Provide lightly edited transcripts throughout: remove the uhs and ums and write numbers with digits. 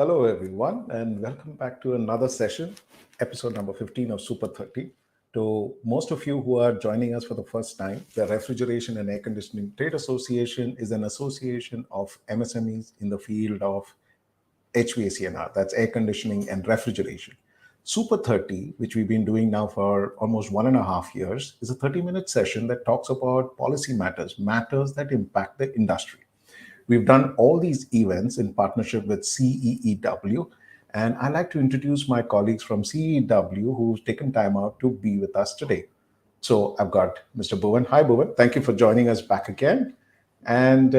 Hello, everyone, and welcome back to another session, episode number 15 of Super 30. To most of you who are joining us for the first time, the Refrigeration and Air Conditioning Trade Association is an association of MSMEs in the field of HVAC&R, that's air conditioning and refrigeration. Super 30, which we've been doing now for almost 1.5 years, is a 30-minute session that talks about policy matters, matters that impact the industry. We've done all these events in partnership with CEEW, and I'd like to introduce my colleagues from CEEW who've taken time out to be with us today. So I've got Mr. Bhuvan. Hi, Bhuvan. Thank you for joining us back again. And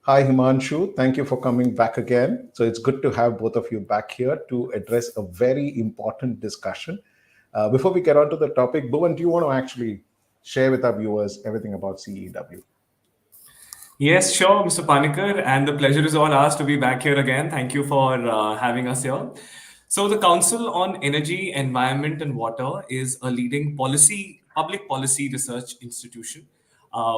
hi, Himanshu. Thank you for coming back again. So it's good to have both of you back here to address a very important discussion. Before we get on to the topic, Bhuvan, do you want to actually share with our viewers everything about CEEW? Yes, sure, Mr. Panikkar, and the pleasure is all ours to be back here again. Thank you for having us here. So, the Council on Energy, Environment and Water is a leading public policy research institution.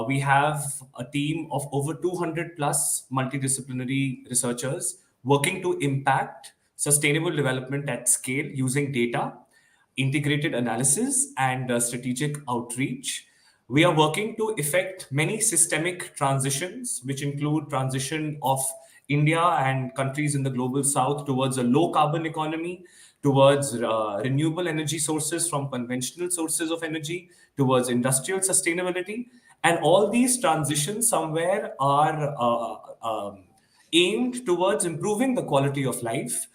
We have a team of over 200 plus multidisciplinary researchers working to impact sustainable development at scale using data, integrated analysis, and strategic outreach. We are working to effect many systemic transitions, which include transition of India and countries in the global south towards a low carbon economy, towards renewable energy sources from conventional sources of energy, towards industrial sustainability. And all these transitions somewhere are aimed towards improving the quality of life,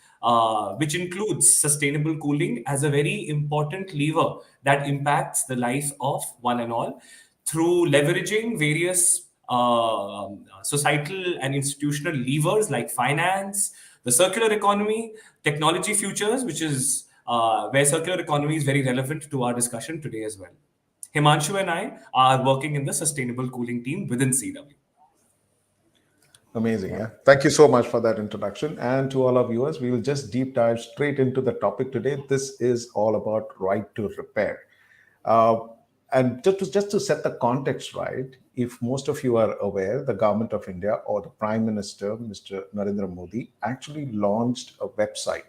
which includes sustainable cooling as a very important lever that impacts the life of one and all through leveraging various societal and institutional levers like finance, the circular economy, technology futures, which is where circular economy is very relevant to our discussion today as well. Himanshu and I are working in the sustainable cooling team within CEEW. Amazing. Yeah. Thank you so much for that introduction. And to all our viewers, we will just deep dive straight into the topic today. This is all about right to repair. And just to set the context right, if most of you are aware, the government of India or the Prime Minister, Mr. Narendra Modi, actually launched a website.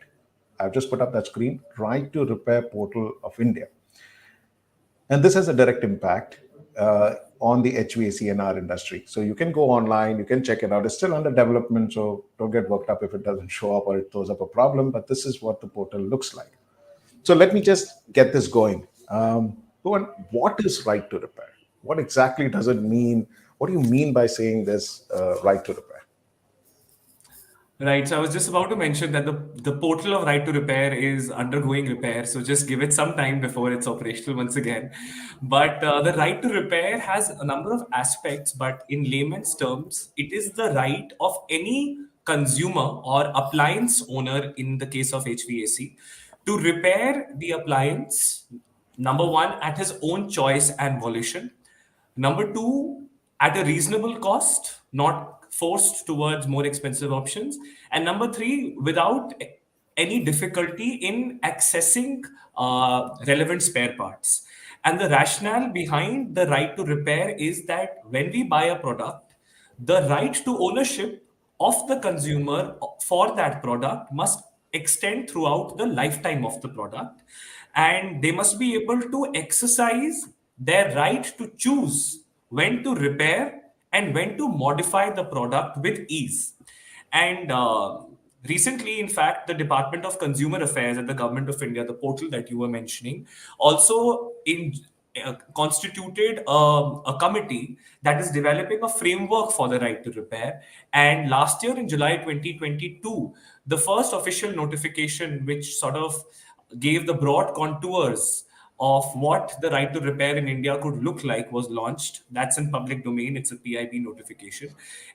I've just put up that screen, Right to Repair Portal of India. And this has a direct impact on the HVAC&R industry. So you can go online, you can check it out. It's still under development, so don't get worked up if it doesn't show up or it throws up a problem, but this is what the portal looks like. So let me just get this going. What is right to repair? What exactly does it mean? What do you mean by saying this right to repair? Right. So I was just about to mention that the portal of Right to Repair is undergoing repair. So just give it some time before it's operational once again. But the Right to Repair has a number of aspects, but in layman's terms, it is the right of any consumer or appliance owner in the case of HVAC to repair the appliance, number one, at his own choice and volition. Number two, at a reasonable cost, not forced towards more expensive options. And number three, without any difficulty in accessing relevant spare parts. And the rationale behind the right to repair is that when we buy a product, the right to ownership of the consumer for that product must extend throughout the lifetime of the product. And they must be able to exercise their right to choose when to repair and when to modify the product with ease. And recently, in fact, the Department of Consumer Affairs at the Government of India, the portal that you were mentioning, also constituted a committee that is developing a framework for the right to repair. And last year, in July 2022, the first official notification, which sort of gave the broad contours of what the right to repair in India could look like, was launched. That's in public domain. It's a PIB notification.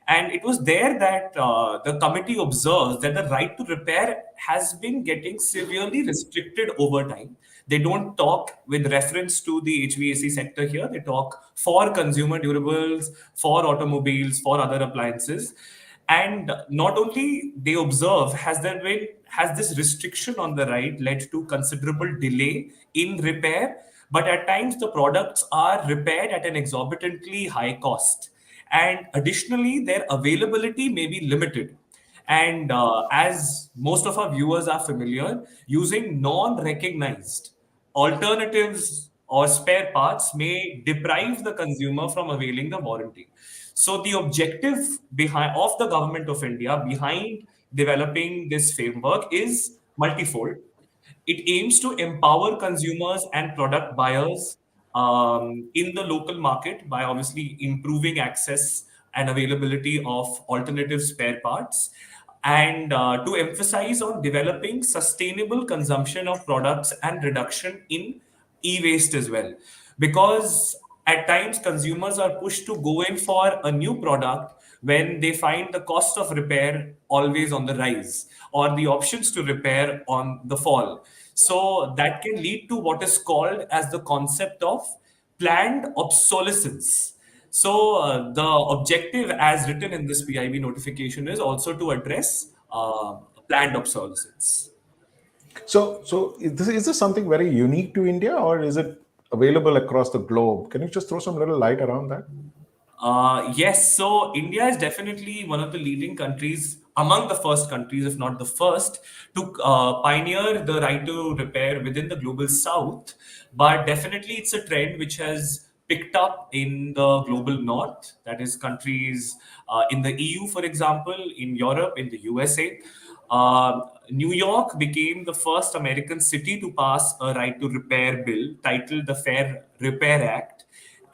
And it was there that the committee observes that the right to repair has been getting severely restricted over time. They don't talk with reference to the HVAC sector here. They talk for consumer durables, for automobiles, for other appliances. And not only they observe, has this restriction on the right led to considerable delay in repair, but at times the products are repaired at an exorbitantly high cost. And additionally, their availability may be limited. And as most of our viewers are familiar, using non-recognized alternatives or spare parts may deprive the consumer from availing the warranty. So the objective behind of the government of India behind developing this framework is multifold. It aims to empower consumers and product buyers in the local market by obviously improving access and availability of alternative spare parts, and to emphasize on developing sustainable consumption of products and reduction in e-waste as well. Because at times consumers are pushed to go in for a new product when they find the cost of repair always on the rise or the options to repair on the fall. So that can lead to what is called as the concept of planned obsolescence. So the objective as written in this PIB notification is also to address planned obsolescence. So is this something very unique to India, or is it available across the globe? Can you just throw some little light around that? Yes, so India is definitely one of the leading countries, among the first countries, if not the first, to pioneer the right to repair within the global south. But definitely, it's a trend which has picked up in the global north, that is, countries in the EU, for example, in Europe, in the USA. New York became the first American city to pass a right to repair bill titled the Fair Repair Act.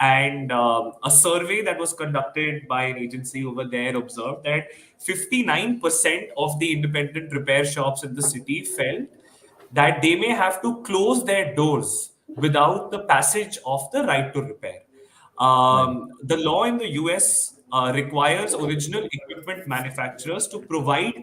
And a survey that was conducted by an agency over there observed that 59% of the independent repair shops in the city felt that they may have to close their doors without the passage of the right to repair. Right. The law in the US requires original equipment manufacturers to provide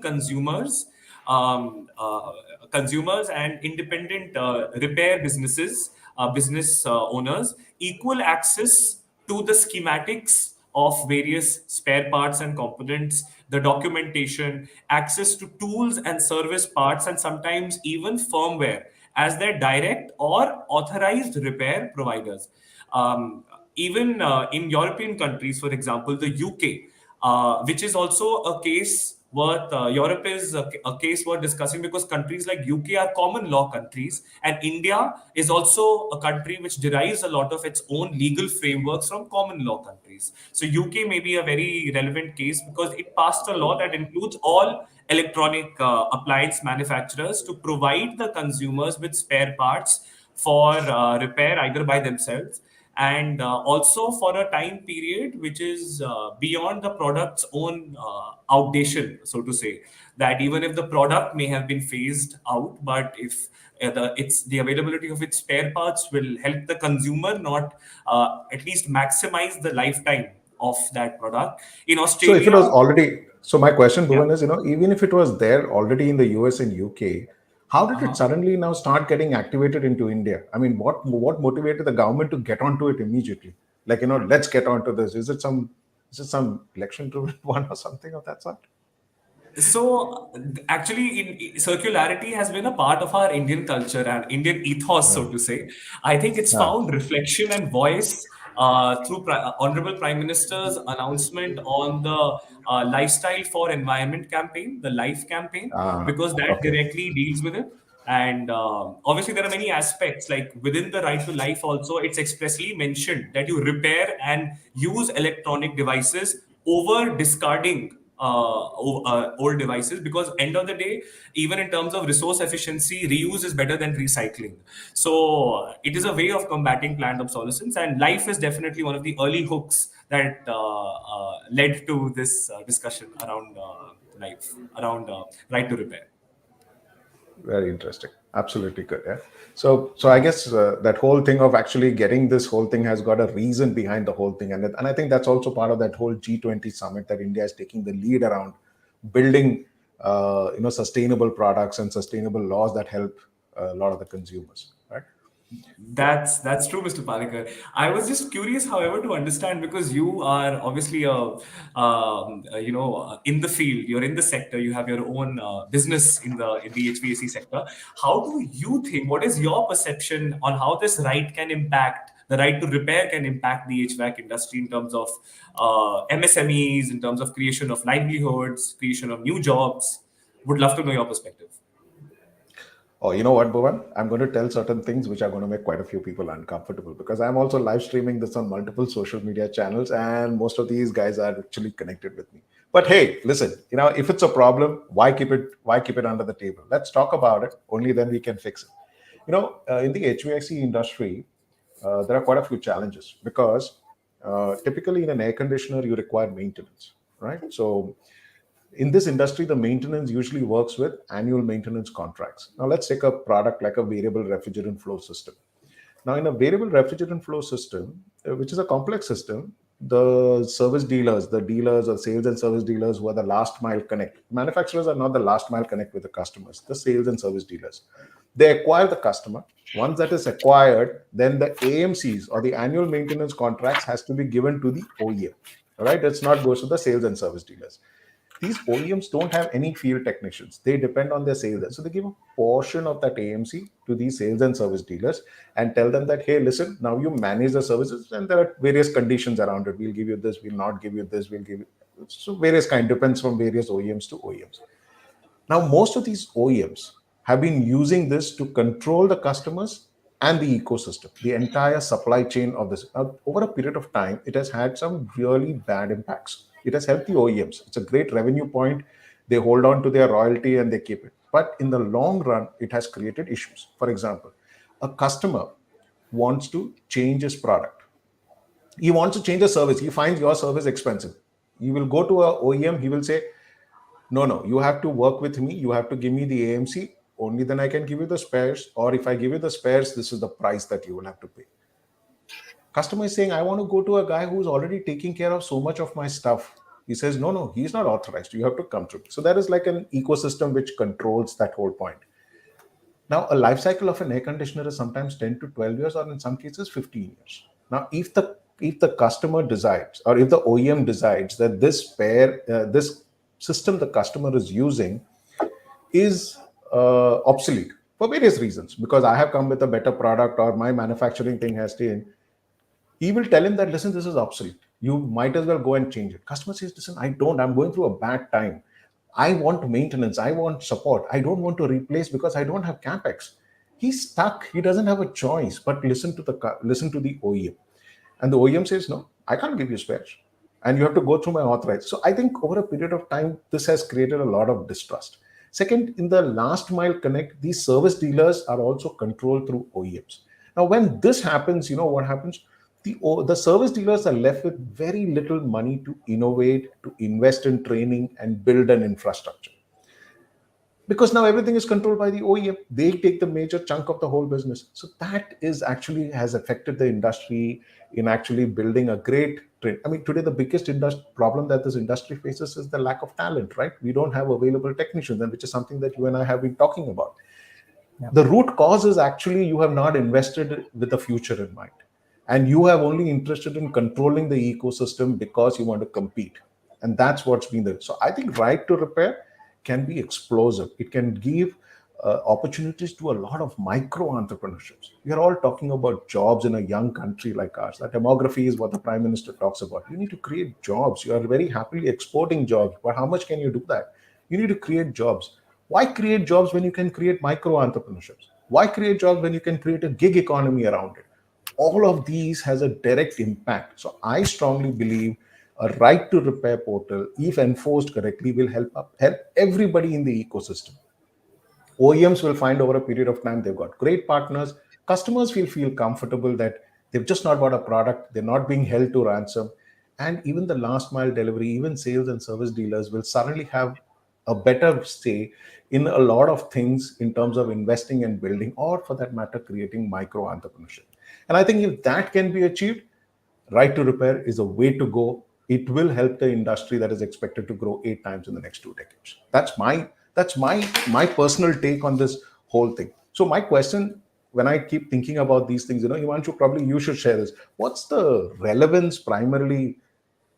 um, uh, consumers and independent repair business owners, equal access to the schematics of various spare parts and components, the documentation, access to tools and service parts, and sometimes even firmware as their direct or authorized repair providers. Um, Even in European countries, for example, the UK, which is also a case worth Europe is a case worth discussing, because countries like UK are common law countries, and India is also a country which derives a lot of its own legal frameworks from common law countries. So UK may be a very relevant case because it passed a law that includes all electronic appliance manufacturers to provide the consumers with spare parts for repair either by themselves, and also for a time period which is beyond the product's own outdation, so to say. That even if the product may have been phased out, but if the availability of its spare parts will help the consumer not at least maximize the lifetime of that product. In So if it Australia, was already, so my question, yeah. Bhuvan, is, even if it was there already in the US and UK, how did it Uh-huh. suddenly now start getting activated into India? I mean, what motivated the government to get onto it immediately? Like, let's get onto this. Is it some election driven one or something of that sort? So actually, circularity has been a part of our Indian culture and Indian ethos, Yeah. so to say. I think it's Yeah. found reflection and voice through Honorable Prime Minister's announcement on the Lifestyle for Environment campaign, the LIFE campaign, because that Okay. directly deals with it. And obviously, there are many aspects like within the right to life. Also, it's expressly mentioned that you repair and use electronic devices over discarding old devices, because end of the day, even in terms of resource efficiency, reuse is better than recycling. So it is a way of combating planned obsolescence, and life is definitely one of the early hooks that led to this discussion around life, around right to repair. Very interesting. Absolutely good. Yeah. So I guess that whole thing of actually getting this whole thing has got a reason behind the whole thing, and I think that's also part of that whole G20 summit that India is taking the lead around building, sustainable products and sustainable laws that help a lot of the consumers. Right. That's true, Mr. Palekar. I was just curious, however, to understand, because you are obviously in the field, you're in the sector, you have your own business in the HVAC sector. How do you think? What is your perception on how this right can impact the right to repair can impact the HVAC industry in terms of MSMEs, in terms of creation of livelihoods, creation of new jobs. Would love to know your perspective. Oh, you know what, Bhuvan? I'm going to tell certain things which are going to make quite a few people uncomfortable because I'm also live streaming this on multiple social media channels, and most of these guys are actually connected with me. But hey, listen, if it's a problem, why keep it? Why keep it under the table? Let's talk about it. Only then we can fix it. In the HVAC industry, there are quite a few challenges because typically in an air conditioner you require maintenance, right? So in this industry, the maintenance usually works with annual maintenance contracts. Now, let's take a product like a variable refrigerant flow system. Now, in a variable refrigerant flow system, which is a complex system, the service dealers, the dealers or sales and service dealers who are the last mile connect, manufacturers are not the last mile connect with the customers, the sales and service dealers. They acquire the customer. Once that is acquired, then the AMCs or the annual maintenance contracts has to be given to the OEM. All right, it's not goes to the sales and service dealers. These OEMs don't have any field technicians. They depend on their sales. So they give a portion of that AMC to these sales and service dealers and tell them that, hey, listen, now you manage the services and there are various conditions around it. We'll give you this, we'll not give you this, we'll give you. So various kind, depends from various OEMs to OEMs. Now, most of these OEMs have been using this to control the customers and the ecosystem, the entire supply chain of this. Now, over a period of time, it has had some really bad impacts. It has helped the OEMs. It's a great revenue point. They hold on to their royalty and they keep it. But in the long run, it has created issues. For example, a customer wants to change his product. He wants to change a service. He finds your service expensive. He will go to a OEM. He will say, no, you have to work with me. You have to give me the AMC. Only then I can give you the spares. Or if I give you the spares, this is the price that you will have to pay. Customer is saying, I want to go to a guy who's already taking care of so much of my stuff. He says, no, he's not authorized. You have to come through. So there is like an ecosystem which controls that whole point. Now, a life cycle of an air conditioner is sometimes 10 to 12 years, or in some cases, 15 years. Now, if the customer decides, or if the OEM decides that this system the customer is using is obsolete for various reasons, because I have come with a better product or my manufacturing thing has changed, he will tell him that, listen, this is obsolete. You might as well go and change it. Customer says, listen, I'm going through a bad time. I want maintenance. I want support. I don't want to replace because I don't have capex. He's stuck. He doesn't have a choice but listen to the OEM. And the OEM says, no, I can't give you spares. And you have to go through my authorized. So I think over a period of time, this has created a lot of distrust. Second, in the last mile connect, these service dealers are also controlled through OEMs. Now, when this happens, you know what happens? The service dealers are left with very little money to innovate, to invest in training and build an infrastructure. Because now everything is controlled by the OEM. They take the major chunk of the whole business. So that is actually has affected the industry in actually building a great trade. I mean, today the biggest problem that this industry faces is the lack of talent, right? We don't have available technicians, and which is something that you and I have been talking about. Yeah. The root cause is actually you have not invested with the future in mind. And you have only interested in controlling the ecosystem because you want to compete. And that's what's been there. So I think right to repair can be explosive. It can give opportunities to a lot of micro entrepreneurships. We are all talking about jobs in a young country like ours. That demography is what the Prime Minister talks about. You need to create jobs. You are very happily exporting jobs. But how much can you do that? You need to create jobs. Why create jobs when you can create micro entrepreneurships? Why create jobs when you can create a gig economy around it? All of these has a direct impact. So I strongly believe a right to repair portal, if enforced correctly, will help everybody in the ecosystem. OEMs will find over a period of time they've got great partners. Customers will feel comfortable that they've just not bought a product, they're not being held to ransom. And even the last mile delivery, even sales and service dealers will suddenly have a better say in a lot of things in terms of investing and building, or for that matter, creating micro entrepreneurship. And I think if that can be achieved, right to repair is a way to go. It will help the industry that is expected to grow 8 times in the next 2 decades. That's my personal take on this whole thing. So my question, when I keep thinking about these things, Himanshu, probably you should share this. What's the relevance primarily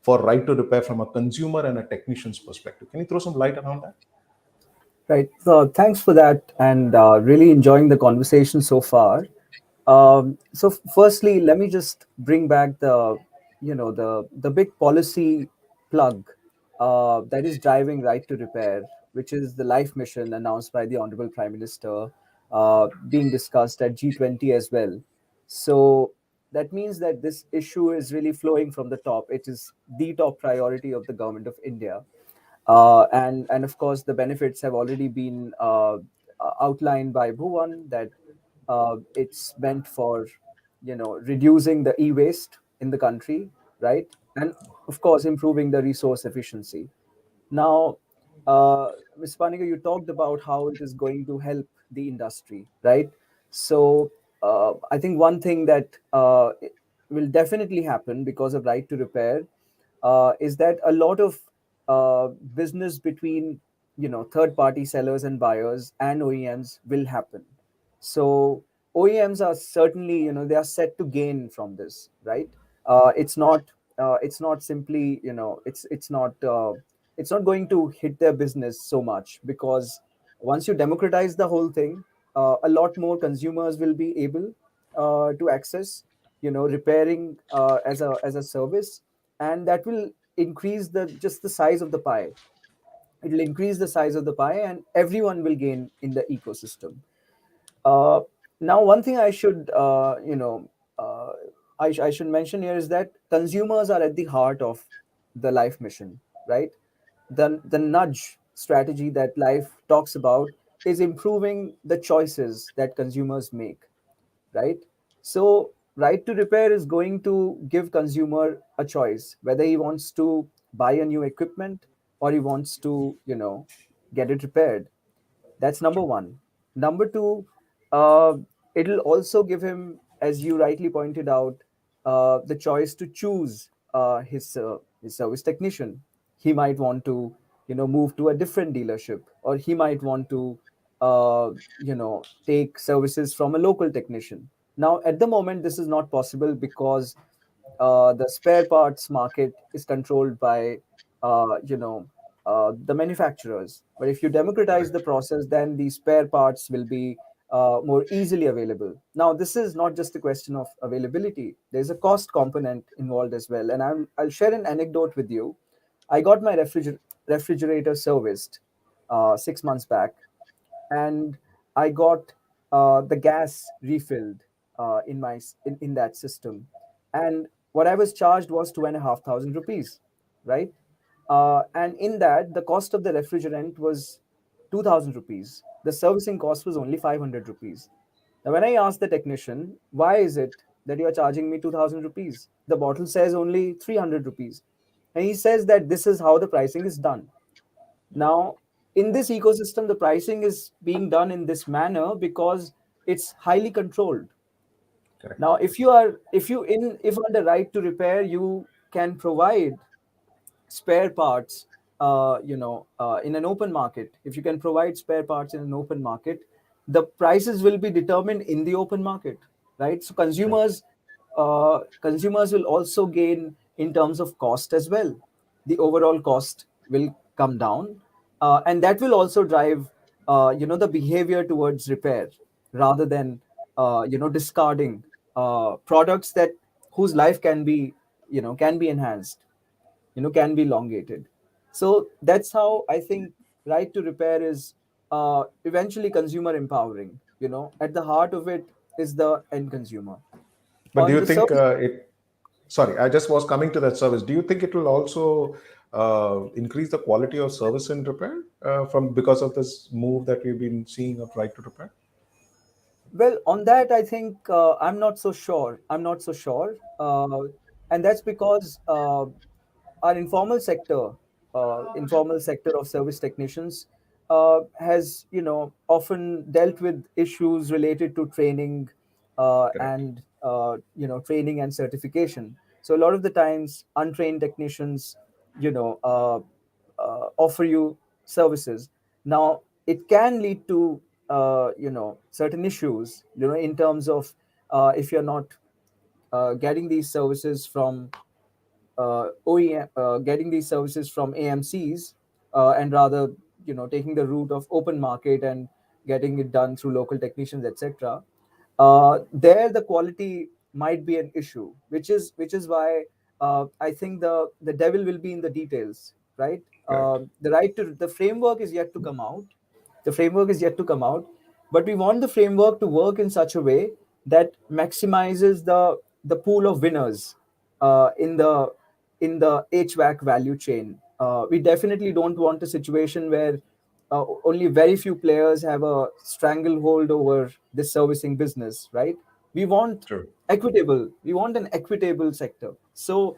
for right to repair from a consumer and a technician's perspective? Can you throw some light around that? Right. So thanks for that, and really enjoying the conversation so far. Firstly, let me just bring back the big policy plug that is driving right to repair, which is the life mission announced by the Honorable Prime Minister, being discussed at G20 as well. So that means that this issue is really flowing from the top. It is the top priority of the government of India, and of course the benefits have already been outlined by Bhuvan, that it's meant for reducing the e-waste in the country, right? And of course improving the resource efficiency. Now, Ms. Panika, you talked about how it is going to help the industry, right? So I think one thing that will definitely happen because of right to repair is that a lot of business between third party sellers and buyers and OEMs will happen. So OEMs are certainly, they are set to gain from this, right? It's not simply, it's not going to hit their business so much, because once you democratize the whole thing, a lot more consumers will be able to access, repairing as a service, and that will increase the size of the pie. It will increase the size of the pie, and everyone will gain in the ecosystem. uh, Now, one thing I should, I should mention here is that consumers are at the heart of the life mission, right? The nudge strategy that life talks about is improving the choices that consumers make, right? So right to repair is going to give consumer a choice whether he wants to buy a new equipment or he wants to, get it repaired. That's number one. Number two, it'll also give him, as you rightly pointed out, the choice to choose his service technician. He might want to, move to a different dealership, or he might want to, take services from a local technician. Now, at the moment, this is not possible because the spare parts market is controlled by the manufacturers. But if you democratize the Correct. process, then the spare parts will be more easily available. Now, this is not just a question of availability. There's a cost component involved as well. And I'll share an anecdote with you. I got my refrigerator serviced 6 months back, and I got the gas refilled in that system, and what I was charged was 2,500 rupees, right? And in that, the cost of the refrigerant was 2,000 rupees. The servicing cost was only 500 rupees. Now, when I asked the technician, why is it that you are charging me 2,000 rupees? The bottle says only 300 rupees. And he says that this is how the pricing is done. Now, in this ecosystem, the pricing is being done in this manner because it's highly controlled. Correct. Now, if on the right to repair, you can provide spare parts, in an open market. If you can provide spare parts in an open market, the prices will be determined in the open market, right? So Right. consumers will also gain in terms of cost as well. The overall cost will come down, and that will also drive, the behavior towards repair, rather than, discarding products that whose life can be enhanced, can be elongated. So that's how I think right to repair is eventually consumer empowering. At the heart of it is the end consumer. But do On you the think service, it? Sorry, I just was coming to that service. Do you think it will also increase the quality of service and repair from because of this move that we've been seeing of right to repair? well, on that, I think I'm not so sure. And that's because our informal sector of service technicians, has often dealt with issues related to training, Correct. and training and certification. So a lot of the times, untrained technicians, offer you services. Now, it can lead to certain issues, in terms of, if you're not getting these services from getting these services from AMCs, and rather, taking the route of open market and getting it done through local technicians, etc. there the quality might be an issue, which is why I think the devil will be in the details, right? Correct. The framework is yet to come out. The framework is yet to come out, but we want the framework to work in such a way that maximizes the pool of winners in the HVAC value chain. We definitely don't want a situation where only very few players have a stranglehold over this servicing business, right? We want True. we want an equitable sector. So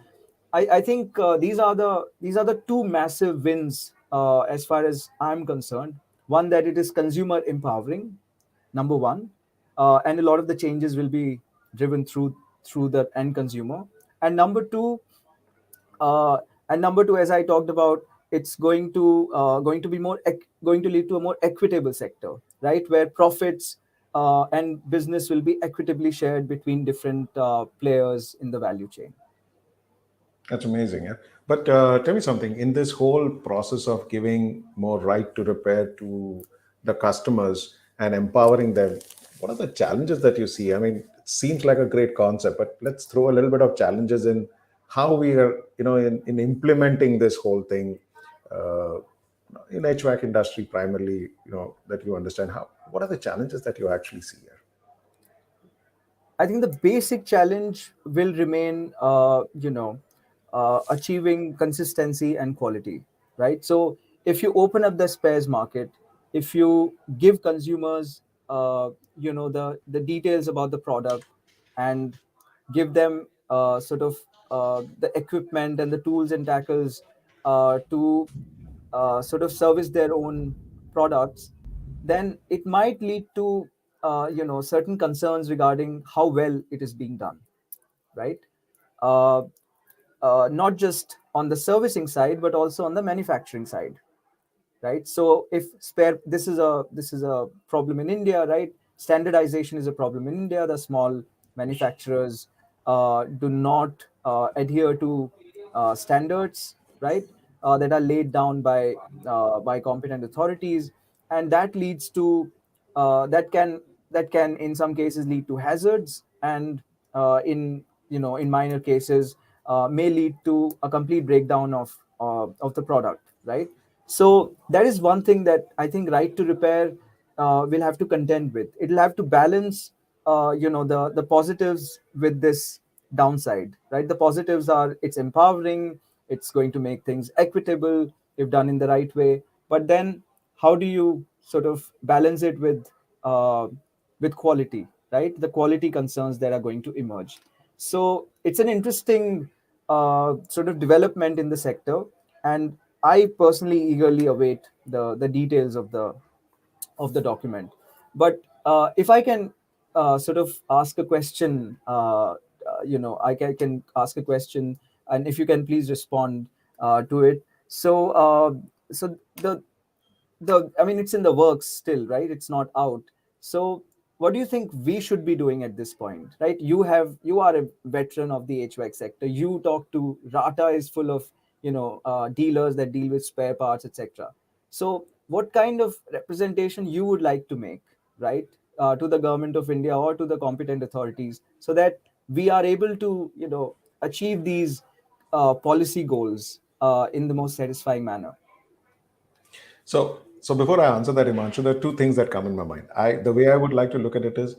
I think these are the two massive wins as far as I'm concerned. One, that it is consumer empowering, number one, and a lot of the changes will be driven through the end consumer. And number two, as I talked about, it's going to be going to lead to a more equitable sector, right, where profits and business will be equitably shared between different players in the value chain. That's amazing. Yeah. But tell me something. In this whole process of giving more right to repair to the customers and empowering them, what are the challenges that you see? I mean, it seems like a great concept, but let's throw a little bit of challenges in how we are, in implementing this whole thing uh, in HVAC industry primarily. That you understand how. What are the challenges that you actually see here? I think the basic challenge will remain, achieving consistency and quality, right? So if you open up the spares market, if you give consumers, the details about the product, and give them the equipment and the tools and tackles to service their own products, then it might lead to certain concerns regarding how well it is being done, right? uh, not just on the servicing side but also on the manufacturing side, right? So if spare this is a problem in India, right? Standardization is a problem in India. The small manufacturers do not adhere to standards, right? That are laid down by competent authorities, and that leads to that can in some cases lead to hazards, and in minor cases may lead to a complete breakdown of the product, right? So that is one thing that I think right to repair will have to contend with. It'll have to balance, the positives with this downside, right? The positives are it's empowering, it's going to make things equitable if done in the right way. But then, how do you sort of balance it with quality, right? The quality concerns that are going to emerge. So it's an interesting sort of development in the sector, and I personally eagerly await the details of the document. But if I can sort of ask a question, I can ask a question, and if you can please respond to it. So I mean, it's in the works still, right? It's not out. So what do you think we should be doing at this point, right? You are a veteran of the HVAC sector. You talk to RATA is full of dealers that deal with spare parts, etc. So what kind of representation you would like to make, right, to the government of India or to the competent authorities, so that we are able to achieve these policy goals in the most satisfying manner? So before I answer that, Imanshu, there are two things that come in my mind. The way I would like to look at it is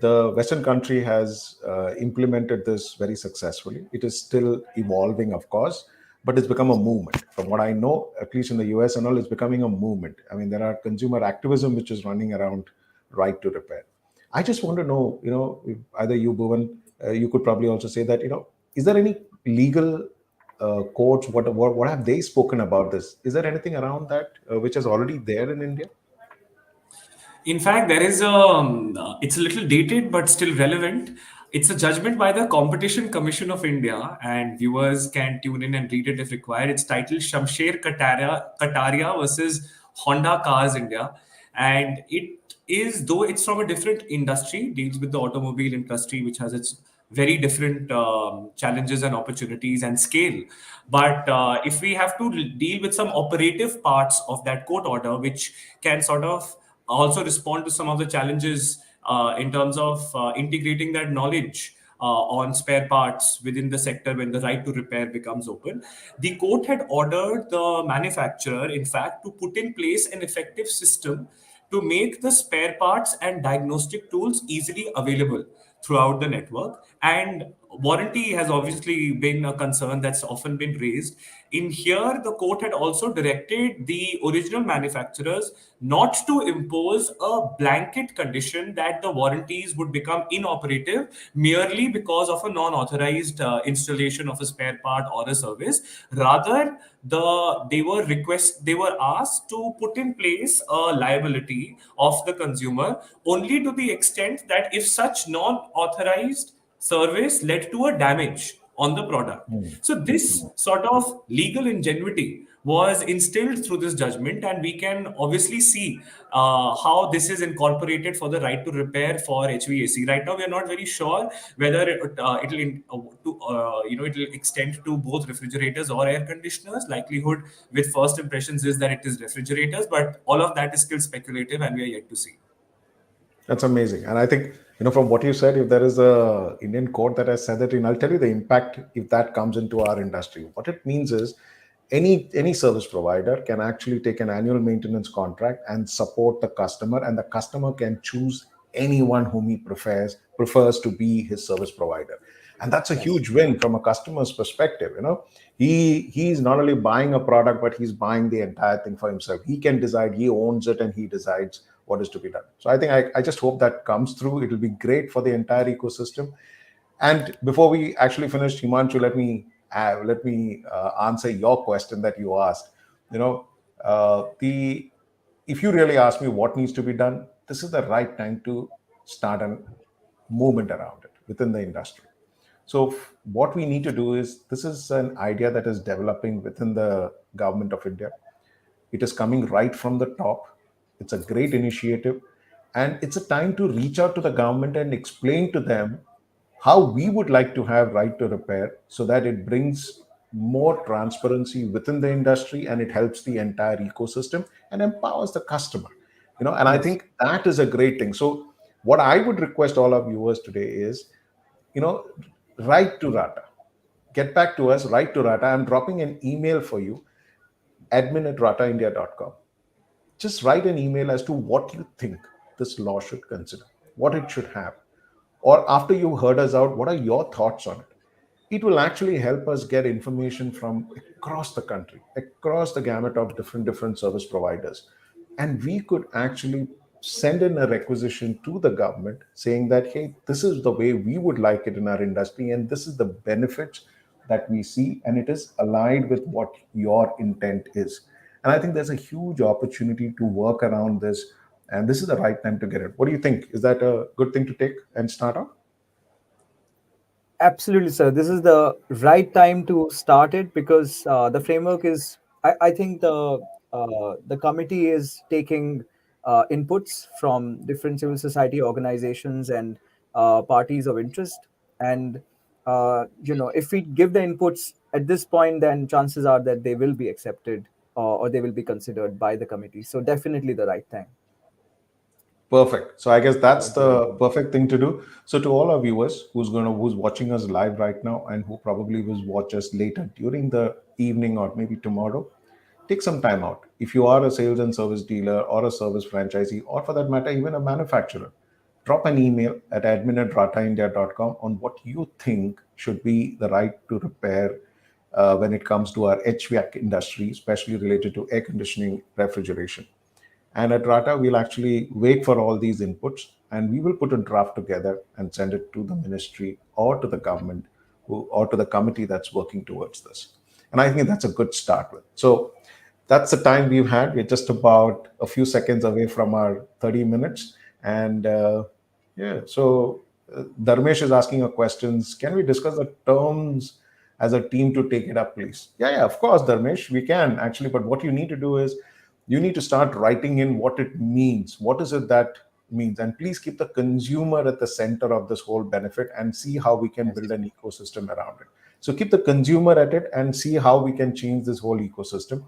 the Western country has implemented this very successfully. It is still evolving, of course, but it's become a movement. From what I know, at least in the US and all, it's becoming a movement. I mean, there are consumer activism which is running around right to repair. I just want to know, if either you, Bhuvan, you could probably also say that, is there any legal courts? What have they spoken about this? Is there anything around that which is already there in India? In fact, there is it's a little dated but still relevant. It's a judgment by the Competition Commission of India, and viewers can tune in and read it if required. It's titled Shamsher Kataria versus Honda Cars India. And it is, though it's from a different industry, deals with the automobile industry, which has its very different challenges and opportunities and scale. But if we have to deal with some operative parts of that court order, which can sort of also respond to some of the challenges in terms of integrating that knowledge on spare parts within the sector when the right to repair becomes open. The court had ordered the manufacturer, in fact, to put in place an effective system to make the spare parts and diagnostic tools easily available throughout the network. And warranty has obviously been a concern that's often been raised. In here, the court had also directed the original manufacturers not to impose a blanket condition that the warranties would become inoperative merely because of a non-authorized installation of a spare part or a service. Rather, they were asked to put in place a liability of the consumer only to the extent that if such non-authorized service led to a damage on the product. So this sort of legal ingenuity was instilled through this judgment, and we can obviously see how this is incorporated for the right to repair for HVAC. Right now, we are not very sure whether it'll extend to both refrigerators or air conditioners. Likelihood with first impressions is that it is refrigerators, but all of that is still speculative, and we are yet to see. That's amazing. And I think, from what you said, if there is a Indian court that has said that, I'll tell you the impact if that comes into our industry. What it means is any service provider can actually take an annual maintenance contract and support the customer, and the customer can choose anyone whom he prefers to be his service provider. And that's a huge win from a customer's perspective. He's not only buying a product, but he's buying the entire thing for himself. He can decide, he owns it, and he decides what is to be done. So I think I just hope that comes through. It will be great for the entire ecosystem. And before we actually finish, Himanshu, let me answer your question that you asked. If you really ask me what needs to be done, this is the right time to start a movement around it within the industry. So what we need to do is, this is an idea that is developing within the government of India. It is coming right from the top. It's a great initiative. And it's a time to reach out to the government and explain to them how we would like to have right to repair, so that it brings more transparency within the industry, and it helps the entire ecosystem and empowers the customer. And I think that is a great thing. So what I would request all our viewers today is, write to RATA. Get back to us, write to RATA. I'm dropping an email for you, admin@rataindia.com. Just write an email as to what you think this law should consider, what it should have. Or after you heard us out, what are your thoughts on it? It will actually help us get information from across the country, across the gamut of different service providers. And we could actually send in a requisition to the government saying that, hey, this is the way we would like it in our industry, and this is the benefits that we see, and it is aligned with what your intent is. And I think there's a huge opportunity to work around this, and this is the right time to get it. What do you think? Is that a good thing to take and start off? Absolutely, sir. This is the right time to start it, because the framework is. I think the committee is taking inputs from different civil society organizations and parties of interest, and if we give the inputs at this point, then chances are that they will be accepted, or they will be considered by the committee. So definitely the right time. Perfect. So I guess that's the perfect thing to do. So to all our viewers who's watching us live right now, and who probably will watch us later during the evening or maybe tomorrow, take some time out. If you are a sales and service dealer or a service franchisee, or for that matter, even a manufacturer, drop an email at admin@rataindia.com on what you think should be the right to repair when it comes to our HVAC industry, especially related to air conditioning, refrigeration. And at RATA, we'll actually wait for all these inputs, and we will put a draft together and send it to the ministry or to the government, or to the committee that's working towards this. And I think that's a good start with. So that's the time we've had. We're just about a few seconds away from our 30 minutes. And so Dharmesh is asking a questions. Can we discuss the terms as a team to take it up, please? Yeah, of course, Dharmesh, we can actually. But what you need to do is, you need to start writing in what it means. What is it that means? And please keep the consumer at the center of this whole benefit, and see how we can build an ecosystem around it. So keep the consumer at it and see how we can change this whole ecosystem,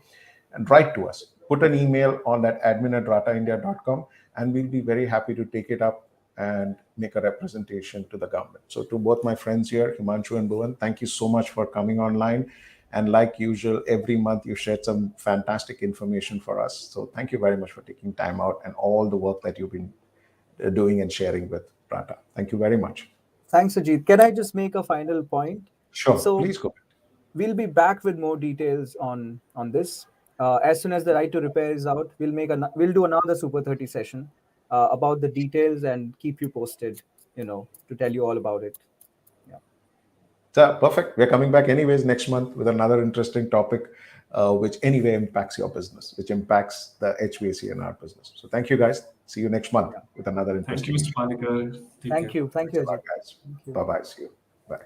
and write to us. Put an email on that admin@rataindia.com, and we'll be very happy to take it up and make a representation to the government. So to both my friends here, Himanshu and Bhuvan, thank you so much for coming online. And like usual, every month you shared some fantastic information for us. So thank you very much for taking time out and all the work that you've been doing and sharing with RATA. Thank you very much. Thanks, Ajit. Can I just make a final point? Sure, So please go. we'll be back with more details on this. As soon as the right to repair is out, we'll do another Super 30 session about the details and keep you posted, to tell you all about it. Yeah. So perfect. We're coming back anyways next month with another interesting topic, which anyway impacts your business, which impacts the HVAC&R business. So thank you guys. See you next month with another Thank interesting. you, Mr. Panikkar. Take care. Thank you. Thank you, Thanks a lot, Ajit. guys. Thank you. Bye-bye. See you. Bye.